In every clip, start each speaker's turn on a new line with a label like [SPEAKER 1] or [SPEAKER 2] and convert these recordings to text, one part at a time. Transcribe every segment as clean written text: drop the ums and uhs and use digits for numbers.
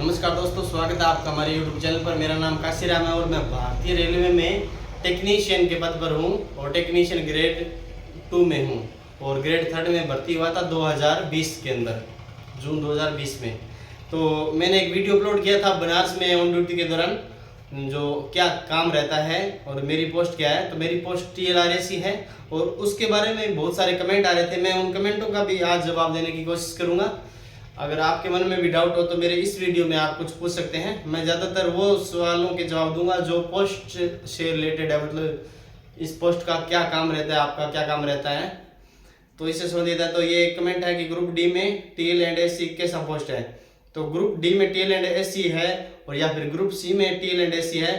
[SPEAKER 1] नमस्कार दोस्तों, स्वागत है आपका हमारे YouTube चैनल पर। मेरा नाम काशीराम है और मैं भारतीय रेलवे में टेक्नीशियन के पद पर हूँ और टेक्नीशियन ग्रेड 2 में हूँ और ग्रेड 3 में भर्ती हुआ था 2020 के अंदर, जून 2020 में। तो मैंने एक वीडियो अपलोड किया था बनारस में ऑन ड्यूटी के दौरान, जो क्या काम रहता है और मेरी पोस्ट क्या है। तो मेरी पोस्ट TLRAC है और उसके बारे में बहुत सारे कमेंट आ रहे थे। मैं उन कमेंटों का भी आज जवाब देने की कोशिश करूँगा। अगर आपके मन में भी डाउट हो तो मेरे इस वीडियो में आप कुछ पूछ सकते हैं। मैं ज़्यादातर वो सवालों के जवाब दूंगा जो पोस्ट से रिलेटेड है, मतलब इस पोस्ट का क्या काम रहता है, आपका क्या काम रहता है। तो इससे संबंधित है। तो ये कमेंट है कि ग्रुप डी में TL&SC कैसा पोस्ट है। तो ग्रुप डी में TL&SC है और या फिर ग्रुप सी में TL&SC है,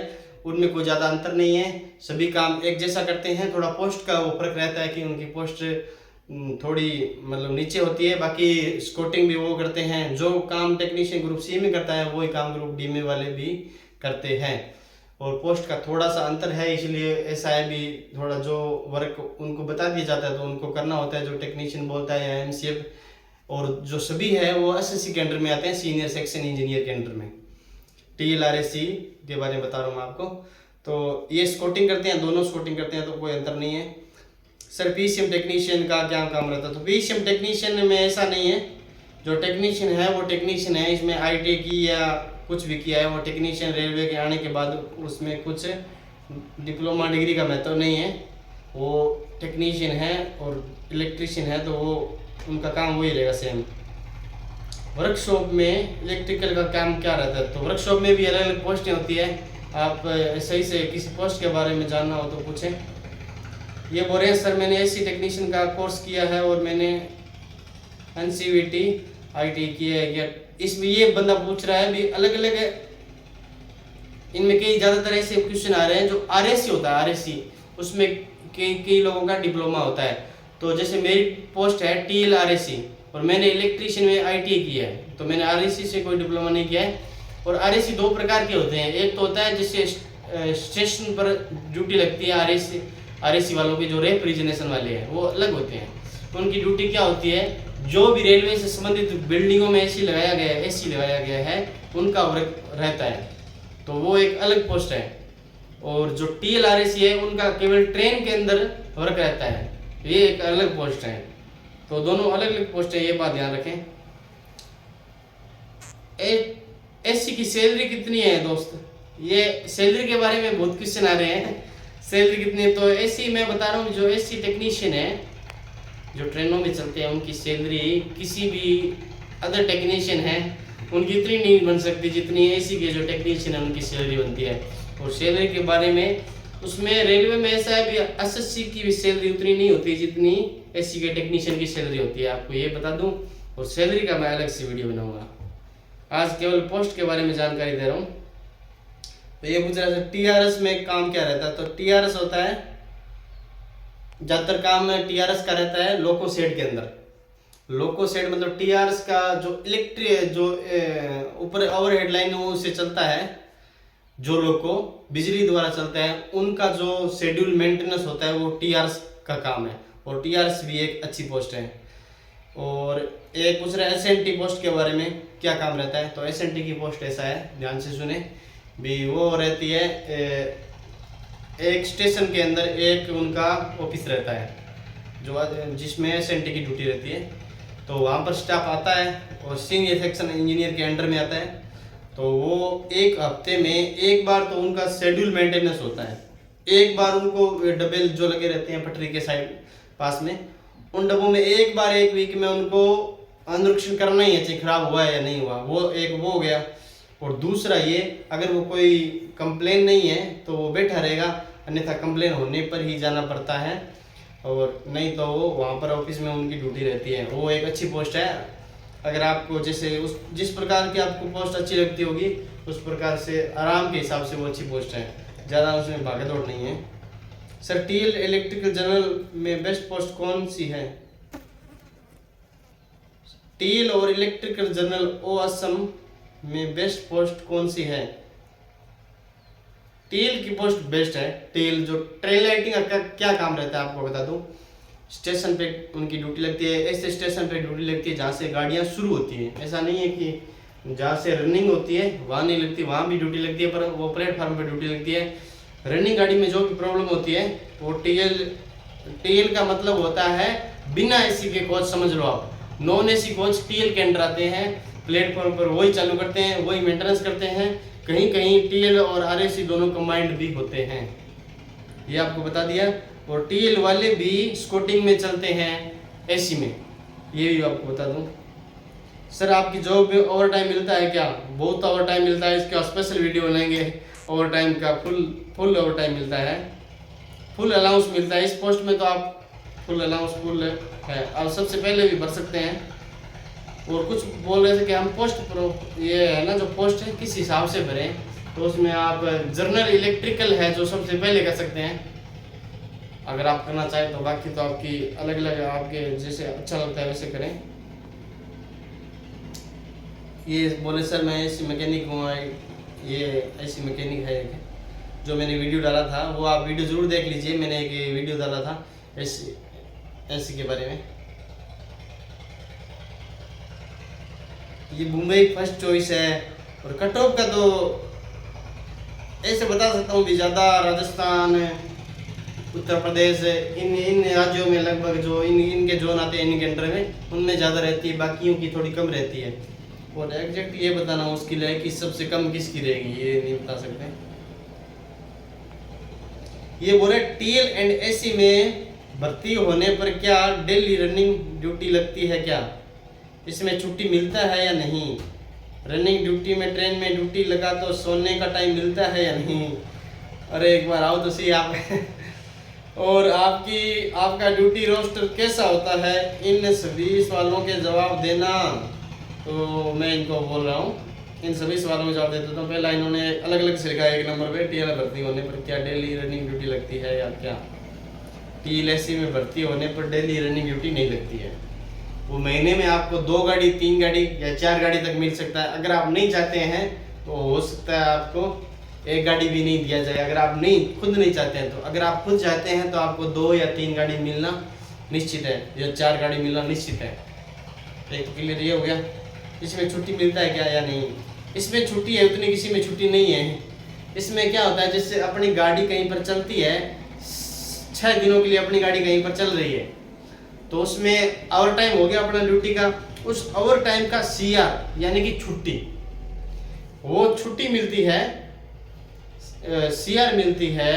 [SPEAKER 1] उनमें कोई ज़्यादा अंतर नहीं है। सभी काम एक जैसा करते हैं। थोड़ा पोस्ट का वो फर्क रहता है कि उनकी पोस्ट थोड़ी मतलब नीचे होती है, बाकी स्कोटिंग भी वो करते हैं। जो काम टेक्नीशियन ग्रुप सी में करता है वही काम ग्रुप डी में वाले भी करते हैं और पोस्ट का थोड़ा सा अंतर है, इसलिए ऐसा है भी थोड़ा जो वर्क उनको बता दिया जाता है तो उनको करना होता है, जो टेक्नीशियन बोलता है या MCF। और जो सभी है वो SSC के अंडर में आते हैं, सीनियर सेक्शन इंजीनियर के अंडर में। TLRAC के बारे में बता रहा हूँ मैं आपको। तो ये स्कोटिंग करते हैं, दोनों स्कोटिंग करते हैं, तो कोई अंतर नहीं है। सर PCM टेक्नीशियन का क्या काम रहता है। तो PCM टेक्नीशियन में ऐसा नहीं है, जो टेक्नीशियन है वो टेक्नीशियन है। इसमें ITI की या कुछ भी किया है वो टेक्नीशियन, रेलवे के आने के बाद उसमें कुछ डिप्लोमा डिग्री का महत्व नहीं है, वो टेक्नीशियन है। और इलेक्ट्रीशियन है तो वो उनका काम वही रहेगा सेम। वर्कशॉप में इलेक्ट्रिकल का काम क्या रहता है। तो वर्कशॉप में भी अलग अलग पोस्टें होती है। आप सही से किसी पोस्ट के बारे में जानना हो तो पूछें। ये बोल रहे हैं सर मैंने AC टेक्नीशियन का कोर्स किया है और मैंने NCVT ITI किया है। इसमें ये बंदा पूछ रहा है भी अलग अलग है। इनमें कई ज़्यादातर ऐसे क्वेश्चन आ रहे हैं जो RAC होता है, RAC उसमें कई लोगों का डिप्लोमा होता है। तो जैसे मेरी पोस्ट है TLRAC और मैंने इलेक्ट्रीशियन में ITI किया है, तो मैंने RAC से कोई डिप्लोमा नहीं किया है। और RAC दो प्रकार के होते हैं। एक तो होता है जिससे स्टेशन पर ड्यूटी लगती है, RAC वालों के जो रिप्रेजेंटेशन वाले हैं वो अलग होते हैं। उनकी ड्यूटी क्या होती है, जो भी रेलवे से संबंधित बिल्डिंगों में AC लगाया गया है उनका वर्क रहता है, तो वो एक अलग पोस्ट है। और जो TLRAC है उनका केवल ट्रेन के अंदर वर्क रहता है, ये एक अलग पोस्ट है। तो दोनों अलग अलग पोस्ट है, ये बात ध्यान रखें। SC की सैलरी कितनी है दोस्त, ये सैलरी के बारे में बहुत क्वेश्चन आ रहे हैं। सैलरी कितनी है, तो SC मैं बता रहा हूँ, जो SC टेक्नीशियन है जो ट्रेनों में चलते हैं उनकी सैलरी किसी भी अदर टेक्नीशियन है उनकी इतनी नहीं बन सकती जितनी SC के जो टेक्नीशियन है उनकी सैलरी बनती है। और सैलरी के बारे में उसमें रेलवे में ऐसा है भी SSC की भी सैलरी उतनी नहीं होती जितनी SC के टेक्नीशियन की सैलरी होती है, आपको ये बता दूं। और सैलरी का मैं अलग से वीडियो बनाऊंगा, आज केवल पोस्ट के बारे में जानकारी दे रहा हूँ। तो ये पूछ रहा है TRS में काम क्या रहता है। तो TRS होता है, ज़्यादातर काम TRS का रहता है लोको शेड के अंदर। लोको शेड मतलब TRS का जो जो ऊपर ओवरहेड लाइन उससे चलता है, जो लोको बिजली द्वारा चलता है, उनका जो शेड्यूल मेंटेनेंस होता है वो TRS का काम है। और TRS भी एक अच्छी पोस्ट है। और एक पूछ रहा है SNT पोस्ट के बारे में क्या काम रहता है। तो SNT की पोस्ट ऐसा है, ध्यान से सुने भी, वो रहती है एक स्टेशन के अंदर एक उनका ऑफिस रहता है जो जिसमें SNT की ड्यूटी रहती है। तो वहाँ पर स्टाफ आता है और सीनियर सेक्शन इंजीनियर के अंडर में आता है। तो वो एक हफ्ते में एक बार तो उनका शेड्यूल मेंटेनेंस होता है। एक बार उनको डब्बे जो लगे रहते हैं पटरी के साइड पास में, उन डब्बों में एक बार एक वीक में उनको अनुरीक्षण करना ही है, खराब हुआ है या नहीं हुआ, वो हो गया। और दूसरा ये, अगर वो कोई कंप्लेन नहीं है तो वो बैठा रहेगा, अन्यथा कंप्लेन होने पर ही जाना पड़ता है, और नहीं तो वो वहाँ पर ऑफिस में उनकी ड्यूटी रहती है। वो एक अच्छी पोस्ट है। अगर आपको जैसे जिस प्रकार की आपको पोस्ट अच्छी लगती होगी उस प्रकार से आराम के हिसाब से वो अच्छी पोस्ट है, ज़्यादा उसमें भागदौड़ नहीं है। सर TL इलेक्ट्रिकल जनरल में बेस्ट पोस्ट कौन सी है। TL और इलेक्ट्रिकल जनरल असम में बेस्ट पोस्ट कौन सी है। TL की पोस्ट बेस्ट है। TL जो ट्रेन लाइटिंग का क्या काम रहता है आपको बता दूं। स्टेशन पे उनकी ड्यूटी लगती है, ऐसे स्टेशन पे ड्यूटी लगती है जहाँ से गाड़ियाँ शुरू होती हैं। ऐसा नहीं है कि जहाँ से रनिंग होती है वहाँ नहीं लगती, वहाँ भी ड्यूटी लगती है, पर वो प्लेटफार्म पे ड्यूटी लगती है। रनिंग गाड़ी में जो भी प्रॉब्लम होती है वो टीएल का मतलब होता है बिना एसी के कोच, समझ लो आप। नॉन एसी कोच टीएल के अंडर आते हैं, प्लेटफॉर्म पर वही चालू करते हैं, वही मेंटेनेंस करते हैं। कहीं कहीं टीएल और आरएसी दोनों कंबाइंड भी होते हैं, ये आपको बता दिया। और टीएल वाले भी स्कूटिंग में चलते हैं, एसी में, ये भी आपको बता दूं। सर आपकी जॉब में ओवर टाइम मिलता है क्या? बहुत ओवर टाइम मिलता है, इसका स्पेशल वीडियो बनाएंगे। ओवर टाइम का फुल ओवर टाइम मिलता है, फुल अलाउंस मिलता है। इस पोस्ट में तो आप फुल अलाउंस फुल है, आप सबसे पहले भी भर सकते हैं। और कुछ बोल रहे थे कि हम पोस्ट प्रो, ये है ना जो पोस्ट है किस हिसाब से भरें, तो उसमें आप जर्नल इलेक्ट्रिकल है जो सबसे पहले कर सकते हैं अगर आप करना चाहें तो। बाकी तो आपकी अलग अलग, आपके जैसे अच्छा लगता है वैसे करें। ये बोले सर मैं एसी मैकेनिक हूँ, ये एसी मैकेनिक है जो मैंने वीडियो डाला था, वो आप वीडियो ज़रूर देख लीजिए। मैंने एक वीडियो डाला था एसी के बारे में। ये मुंबई फर्स्ट चॉइस है। और कट ऑफ का तो ऐसे बता सकता हूँ कि ज़्यादा राजस्थान, उत्तर प्रदेश, इन राज्यों में लगभग जो इनके जोन आते हैं इनके अंडर में, उनमें ज़्यादा रहती है, बाकियों की थोड़ी कम रहती है। और एग्जैक्ट ये बताना मुश्किल है कि सबसे कम किसकी रहेगी, ये नहीं बता सकते। ये बोले टीएल एंड एसी में भर्ती होने पर क्या डेली रनिंग ड्यूटी लगती है क्या? इसमें छुट्टी मिलता है या नहीं? रनिंग ड्यूटी में ट्रेन में ड्यूटी लगा तो सोने का टाइम मिलता है या नहीं? अरे एक बार आओ तो सही आप और आपका ड्यूटी रोस्टर कैसा होता है? इन सभी सवालों के जवाब देना। तो मैं इनको बोल रहा हूँ, इन सभी सवालों में जवाब देता हूँ। पहला इन्होंने अलग अलग से लिखा है, एक नंबर पे टीएल भर्ती होने पर क्या डेली रनिंग ड्यूटी लगती है या क्या? टीएल एसी में भर्ती होने पर डेली रनिंग ड्यूटी नहीं लगती है। वो महीने में आपको 2 गाड़ी 3 गाड़ी या 4 गाड़ी तक मिल सकता है। अगर आप नहीं चाहते हैं तो हो सकता है आपको 1 गाड़ी भी नहीं दिया जाए, अगर आप खुद नहीं चाहते हैं तो। अगर आप खुद चाहते हैं तो आपको 2 या 3 गाड़ी मिलना निश्चित है, या 4 गाड़ी मिलना निश्चित है। एक तो क्लियर ये हो गया। इसमें छुट्टी मिलता है क्या या नहीं? इसमें छुट्टी है, उतनी किसी में छुट्टी नहीं है। इसमें क्या होता है, जैसे अपनी गाड़ी कहीं पर चलती है, 6 दिनों के लिए अपनी गाड़ी कहीं पर चल रही है, तो उसमें ओवर टाइम हो गया अपना ड्यूटी का, उस ओवर टाइम का सीआर यानी कि छुट्टी, वो छुट्टी मिलती है, सीआर मिलती है।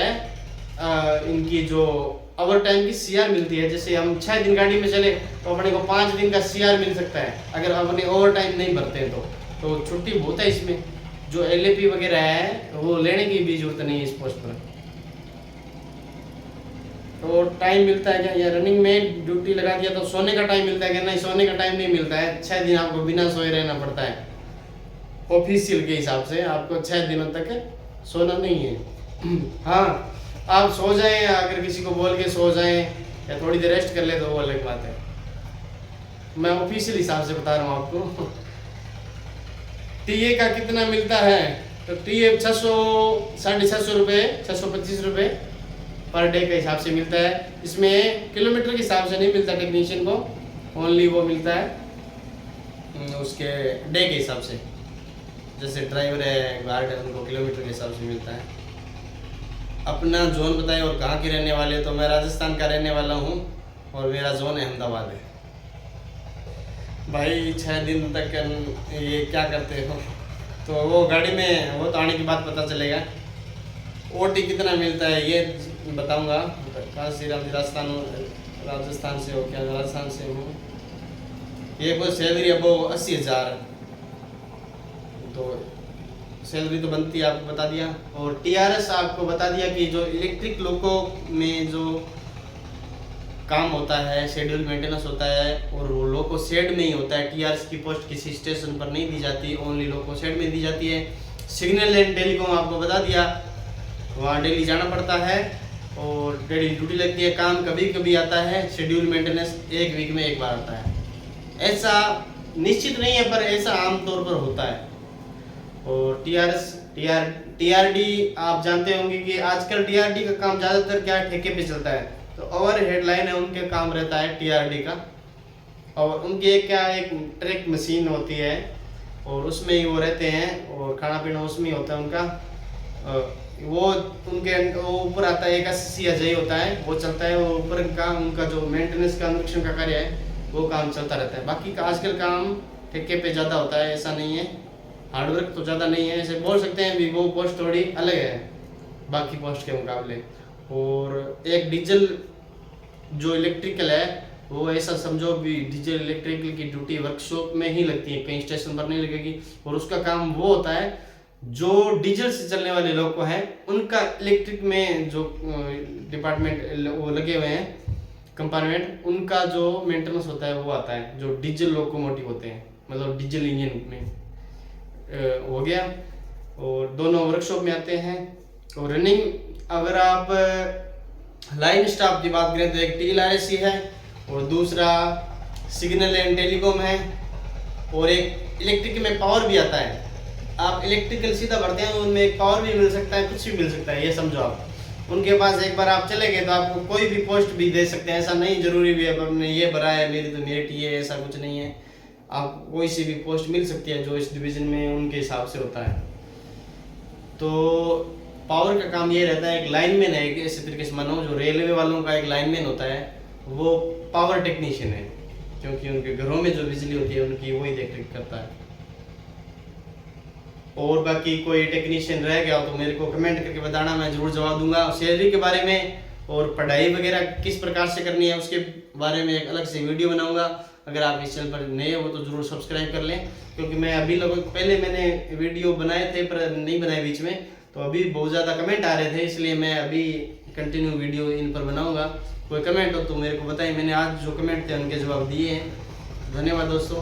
[SPEAKER 1] इनकी जो ओवर टाइम की सीआर मिलती है। जैसे हम 6 दिन गाड़ी में चले तो अपने को 5 दिन का सीआर मिल सकता है अगर अपने ओवर टाइम नहीं भरते हैं तो छुट्टी बहुत है इसमें। जो एलएपी वगैरह है वो लेने की भी जरूरत नहीं है इस पोस्ट पर। तो टाइम मिलता है क्या? या रनिंग में ड्यूटी लगा दिया तो सोने का टाइम मिलता है क्या? नहीं, सोने का टाइम नहीं मिलता है। 6 दिन आपको बिना सोए रहना पड़ता है। ऑफिशियल के हिसाब से आपको 6 दिनों तक सोना नहीं है। हाँ, आप सो जाएं, अगर किसी को बोल के सो जाएं या थोड़ी देर रेस्ट कर ले तो वो अलग बात है। मैं ऑफिशियल हिसाब से बता रहा हूँ आपको। टीए का कितना मिलता है? तो टीए 600 650 रुपये, 625 रुपये पर डे के हिसाब से मिलता है। इसमें किलोमीटर के हिसाब से नहीं मिलता टेक्नीशियन को, ओनली वो मिलता है उसके डे के हिसाब से। जैसे ड्राइवर है, गार्ड है, उनको किलोमीटर के हिसाब से मिलता है। अपना जोन बताएं और कहाँ के रहने वाले? तो मैं राजस्थान का रहने वाला हूँ और मेरा जोन अहमदाबाद है। भाई 6 दिन तक ये क्या करते हो? तो वो गाड़ी में वो तो आने के बाद पता चलेगा। ओटी कितना मिलता है ये बताऊंगा। काशीराम राजस्थान से हो क्या? राजस्थान से हूँ। ये कोई सैलरी अब 80,000, तो सैलरी तो बनती है, आपको बता दिया। और टीआरएस आपको बता दिया कि जो इलेक्ट्रिक लोको में जो काम होता है, शेड्यूल मेंटेनेंस होता है, और वो लोको शेड में ही होता है। टीआरएस की पोस्ट किसी स्टेशन पर नहीं दी जाती, ओनली लोको शेड में दी जाती है। सिग्नल एंड टेलीकॉम आपको बता दिया, वहाँ डेली जाना पड़ता है और डेली ड्यूटी लगती है। काम कभी कभी आता है, शेड्यूल मेंटेनेंस 1 वीक में 1 बार आता है। ऐसा निश्चित नहीं है पर ऐसा आमतौर पर होता है। और टीआरडी आप जानते होंगे कि आजकल टीआरडी का काम ज़्यादातर क्या ठेके पे चलता है, तो ओवर हेडलाइन है उनके काम रहता है टीआरडी का। और उनकी एक ट्रैक मशीन होती है और उसमें ही वो रहते हैं और खाना पीना उसमें ही होता है उनका। वो उनके वो ऊपर आता है एक अस्सी अजय होता है, वो चलता है। वो ऊपर का उनका जो मेंटेनेंस का अनुरक्षण का कार्य है वो काम चलता रहता है। बाकी का आजकल काम ठेके पे ज़्यादा होता है, ऐसा नहीं है, हार्डवर्क तो ज़्यादा नहीं है, ऐसे बोल सकते हैं भी वो पोस्ट थोड़ी अलग है बाकी पोस्ट के मुकाबले। और एक डीजल जो इलेक्ट्रिकल है वो ऐसा समझो भी डीजल इलेक्ट्रिकल की ड्यूटी वर्कशॉप में ही लगती है, कहीं स्टेशन पर नहीं लगेगी। और उसका काम वो होता है जो डीजल से चलने वाले लोग को है उनका इलेक्ट्रिक में जो डिपार्टमेंट वो लगे हुए हैं कंपार्टमेंट, उनका जो मेंटेनेंस होता है वो आता है जो डीजल लोकोमोटिव होते हैं, मतलब डीजल इंजन में हो गया। और दोनों वर्कशॉप में आते हैं। और रनिंग अगर आप लाइन स्टाफ की बात करें तो एक TLRSC है और दूसरा सिग्नल एंड टेलीकॉम है और एक इलेक्ट्रिक में पावर भी आता है। आप इलेक्ट्रिकल सीधा भरते हैं उनमें एक पावर भी मिल सकता है, कुछ भी मिल सकता है, ये समझो आप। उनके पास एक बार आप चले गए तो आपको कोई भी पोस्ट भी दे सकते हैं, ऐसा नहीं जरूरी भी है हमने ये भरा है मेरी तो मेरिट ये, ऐसा कुछ नहीं है। आप कोई सी भी पोस्ट मिल सकती है जो इस डिवीजन में उनके हिसाब से होता है। तो पावर का काम ये रहता है, एक लाइनमैन है, इसी तरीके से मानो जो रेलवे वालों का एक लाइनमैन होता है वो पावर टेक्नीशियन है, क्योंकि उनके घरों में जो बिजली होती है उनकी वही देख रेख करता है। और बाकी कोई टेक्नीशियन रह गया हो तो मेरे को कमेंट करके बताना, मैं जरूर जवाब दूंगा। सैलरी के बारे में और पढ़ाई वगैरह किस प्रकार से करनी है उसके बारे में एक अलग से वीडियो बनाऊंगा। अगर आप इस चैनल पर नए हो तो जरूर सब्सक्राइब कर लें, क्योंकि मैं अभी लगभग पहले मैंने वीडियो बनाए थे पर नहीं बनाए बीच में, तो अभी बहुत ज़्यादा कमेंट आ रहे थे, इसलिए मैं अभी कंटिन्यू वीडियो इन पर बनाऊंगा। कोई कमेंट हो तो मेरे को बताइए, मैंने आज जो कमेंट थे उनके जवाब दिए हैं। धन्यवाद दोस्तों,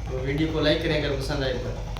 [SPEAKER 1] तो वीडियो को लाइक करें अगर पसंद आए तो।